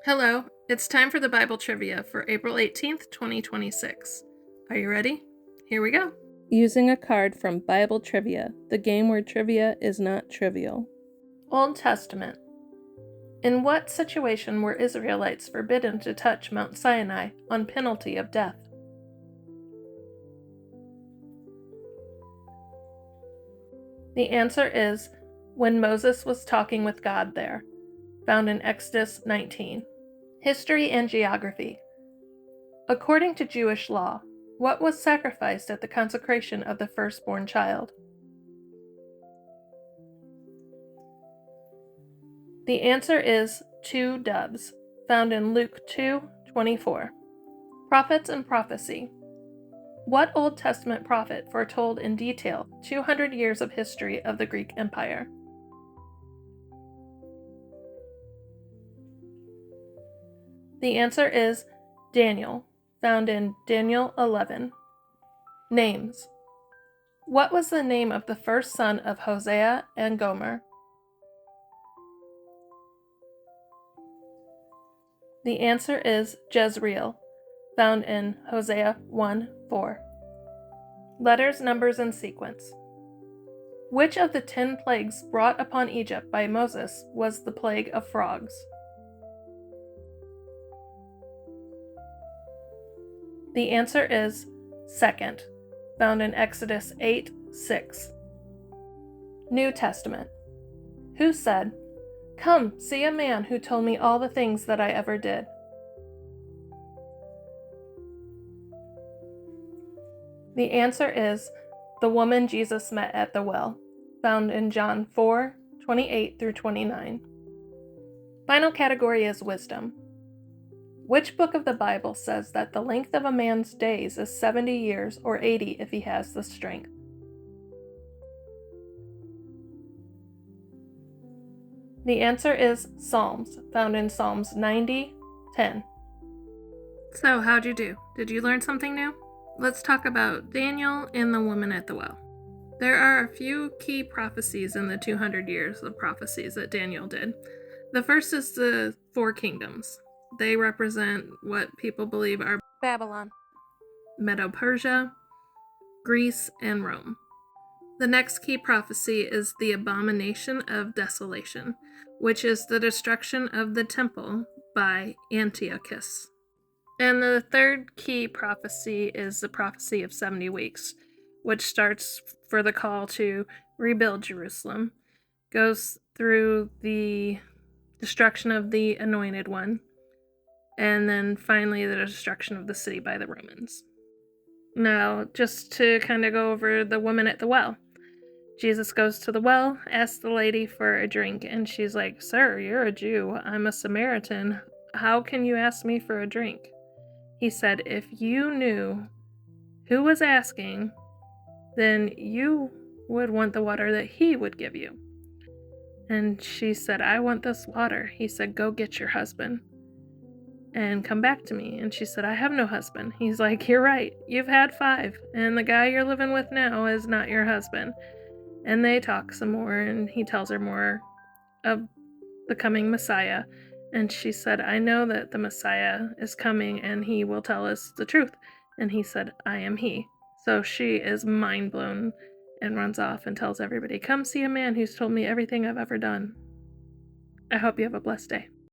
Hello, it's time for the Bible trivia for April 18th, 2026. Are you ready? Here we go. Using a card from Bible Trivia, the game where trivia is not trivial. Old Testament. In what situation were Israelites forbidden to touch Mount Sinai on penalty of death? The answer is when Moses was talking with God there, found in Exodus 19. History and geography. According to Jewish law, what was sacrificed at the consecration of the firstborn child? The answer is 2 doves, found in Luke 2:24. Prophets and prophecy. What Old Testament prophet foretold in detail 200 years of history of the Greek Empire? The answer is Daniel, found in Daniel 11. Names. What was the name of the first son of Hosea and Gomer? The answer is Jezreel, found in Hosea 1:4. Letters, numbers, and sequence. Which of the 10 plagues brought upon Egypt by Moses was the plague of frogs? The answer is second, found in Exodus 8:6. New Testament. Who said, "Come, see a man who told me all the things that I ever did"? The answer is the woman Jesus met at the well, found in John 4:28 through 29. Final category is wisdom. Which book of the Bible says that the length of a man's days is 70 years or 80 if he has the strength? The answer is Psalms, found in Psalms 90:10. So, how'd you do? Did you learn something new? Let's talk about Daniel and the woman at the well. There are a few key prophecies in the 200 years of prophecies that Daniel did. The first is the 4 kingdoms. They represent what people believe are Babylon, Medo-Persia, Greece, and Rome. The next key prophecy is the abomination of desolation, which is the destruction of the temple by Antiochus. And the third key prophecy is the prophecy of 70 weeks, which starts for the call to rebuild Jerusalem, goes through the destruction of the Anointed One, and then finally the destruction of the city by the Romans. Now, just to kind of go over the woman at the well. Jesus goes to the well, asks the lady for a drink, and she's like, "Sir, you're a Jew. I'm a Samaritan. How can you ask me for a drink?" He said, "If you knew who was asking, then you would want the water that he would give you." And she said, "I want this water." He said, "Go get your husband and come back to me." And she said, "I have no husband." He's like, "You're right. You've had 5, and the guy you're living with now is not your husband." And they talk some more, and he tells her more of the coming Messiah. And she said, "I know that the Messiah is coming, and he will tell us the truth." And he said, "I am he." So she is mind blown and runs off and tells everybody, "Come see a man who's told me everything I've ever done." I hope you have a blessed day.